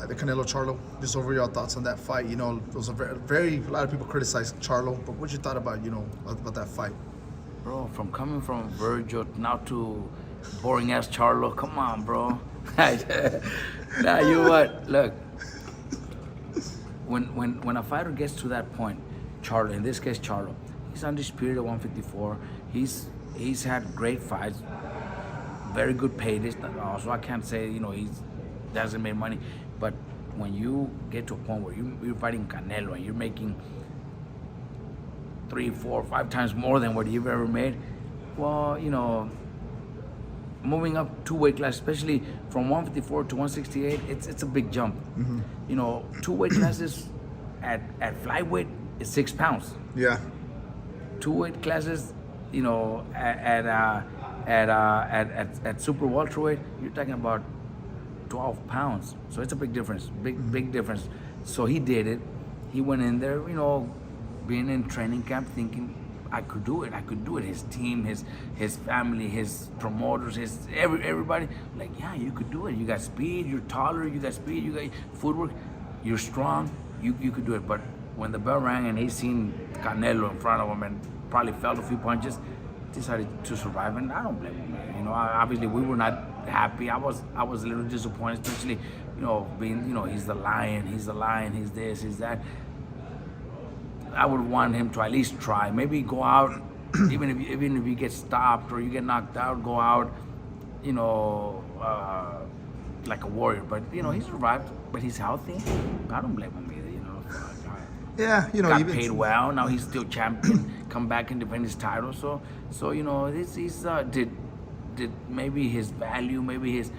the Canelo Charlo. Just overall thoughts on that fight. You know, it was a a lot of people criticized Charlo, but what you thought about about that fight? Bro, from coming from Virgil now to boring ass Charlo, come on, bro. Nah, you know what? Look, when a fighter gets to that point, Charlo, in this case Charlo, he's undisputed at 154. He's had great fights, very good paydays. Also, I can't say he doesn't make money, but when you get to a point where you're fighting Canelo and you're making 3, 4, 5 times more than what you've ever made, well, moving up 2 weight classes, especially from 154 to 168, it's a big jump. Mm-hmm. 2 weight classes at flyweight is 6 pounds. Yeah. 2 weight classes, at super welterweight, you're talking about 12 pounds. So it's a big difference, big difference. So he did it. He went in there, being in training camp, thinking, I could do it. His team, his family, his promoters, everybody, like, yeah, you could do it. You got speed, you're taller, you got speed, you got footwork, you're strong, you could do it. But when the bell rang and he seen Canelo in front of him and probably felt a few punches, decided to survive, and I don't blame him. Obviously we were not happy. I was a little disappointed, especially, being, he's the lion, he's this, he's that. I would want him to at least try. Maybe go out, even if you get stopped or you get knocked out, go out, like a warrior. But he survived, but he's healthy. I don't blame him either. Yeah, got paid well. Now he's still champion. Come back and defend his title. So did maybe his value, maybe his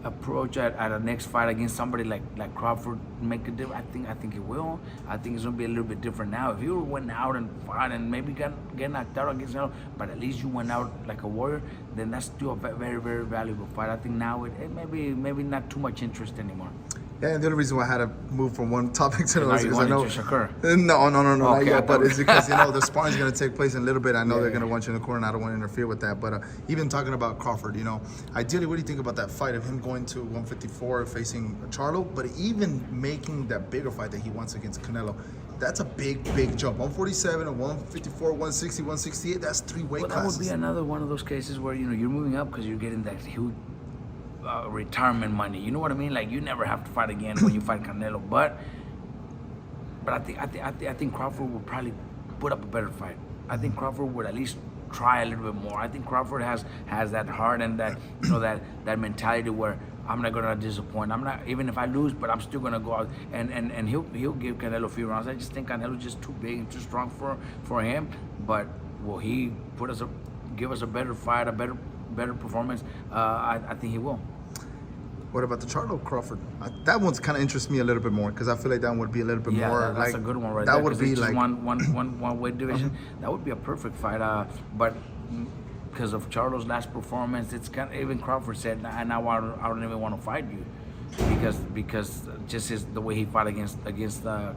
approach at a next fight against somebody like Crawford make a difference? I think it will. I think it's gonna be a little bit different now. If you went out and fought and maybe get knocked out against Canelo, but at least you went out like a warrior, then that's still a very, very valuable fight. I think now it maybe not too much interest anymore. Yeah, and the only reason why I had to move from one topic to another is because I know. No, not yet. But it's because the sparring is going to take place in a little bit. I know they're going to want you in the corner, and I don't want to interfere with that. But even talking about Crawford, ideally, what do you think about that fight of him going to 154 facing Charlo, but even making that bigger fight that he wants against Canelo? That's a big jump. 147 and 154, 160, 168. That's 3 weight classes. That would be another one of those cases where you're moving up because you're getting that huge retirement money. You know what I mean? Like, you never have to fight again when you fight Canelo. But I think Crawford will probably put up a better fight. I think Crawford would at least try a little bit more. I think Crawford has that heart and that that mentality where I'm not gonna disappoint. I'm not, even if I lose, but I'm still gonna go out and he'll give Canelo a few rounds. I just think Canelo's just too big and too strong for him. But will he give us a better fight, a better performance? I think he will. What about the Charlo Crawford? That one's kind of interests me a little bit more because I feel like that one would be a little bit more. That's a good one right that there. That would be it's like one weight division. That would be a perfect fight. But because of Charlo's last performance, it's kind of, even Crawford said, "Now I don't even want to fight you," because just the way he fought against Canelo,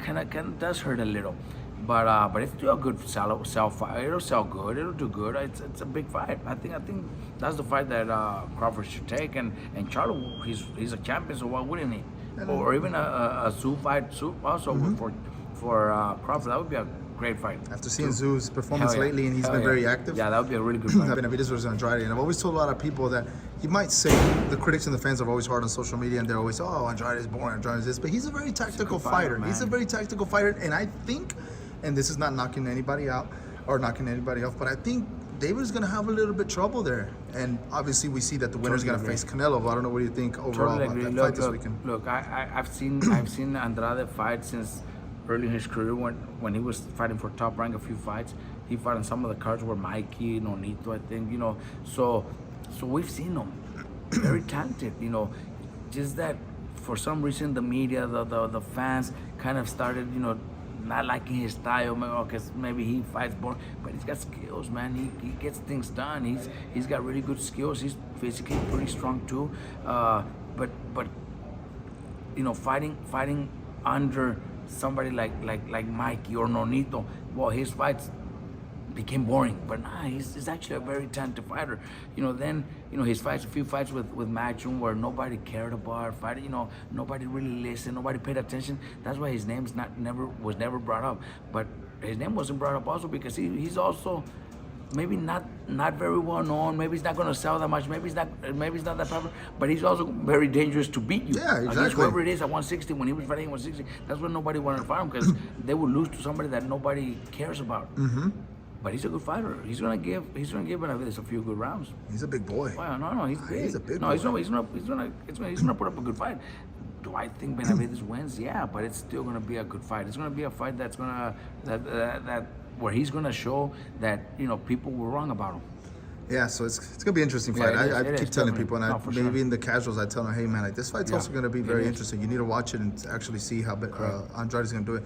kind of does hurt a little. But it's still a good sell fight. It'll sell good. It'll do good. It's a big fight. I think that's the fight that Crawford should take. And Charlo, he's a champion, so why wouldn't he? Or even a Zoo fight. Zoo also for Crawford. That would be a great fight. After seeing Zoo's performance lately, and he's been very active. Yeah, that would be a really good fight. Benavidez versus Andrade, and I've always told a lot of people that you might say the critics and the fans are always hard on social media, and they're always, oh, Andrade is boring, Andrade is this, but he's a very tactical fighter. He's a very tactical fighter, and I think, and this is not knocking anybody out or knocking anybody off, but I think David's going to have a little bit trouble there. And obviously we see that the winner's going to face Canelo, but I don't know what you think overall about that fight this weekend. Look, I've seen Andrade fight since early in his career when he was fighting for top rank a few fights. He fought on some of the cards where Mikey, Nonito, I think, so we've seen him. Very talented, just that for some reason the media, the fans kind of started, not liking his style, because maybe he fights boring, but he's got skills, man. He gets things done. He's got really good skills. He's physically pretty strong too. But fighting under somebody like Mikey or Nonito, well, his fights became boring. But nah, he's actually a very talented fighter. Then his fights, a few fights with Matchroom where nobody cared about fighting. Nobody really listened, nobody paid attention. That's why his name's was never brought up. But his name wasn't brought up also because he's also maybe not very well known. Maybe he's not going to sell that much. Maybe he's not that popular. But he's also very dangerous to beat you. Yeah, exactly. Against whoever it is at 160. When he was fighting at 160, that's when nobody wanted to fight him because they would lose to somebody that nobody cares about. Mm-hmm. But he's a good fighter. He's gonna give Benavidez a few good rounds. He's a big boy. Well, no, he's big. He's a big no, boy. He's gonna put up a good fight. Do I think Benavidez wins? Yeah, but it's still gonna be a good fight. It's gonna be a fight that's gonna where he's gonna show that people were wrong about him. Yeah, so it's gonna be an interesting fight. Yeah, I keep telling people, and maybe sure. in the casuals, I tell them, hey man, this fight's also gonna be very interesting. You need to watch it and actually see how Andrade's gonna do it.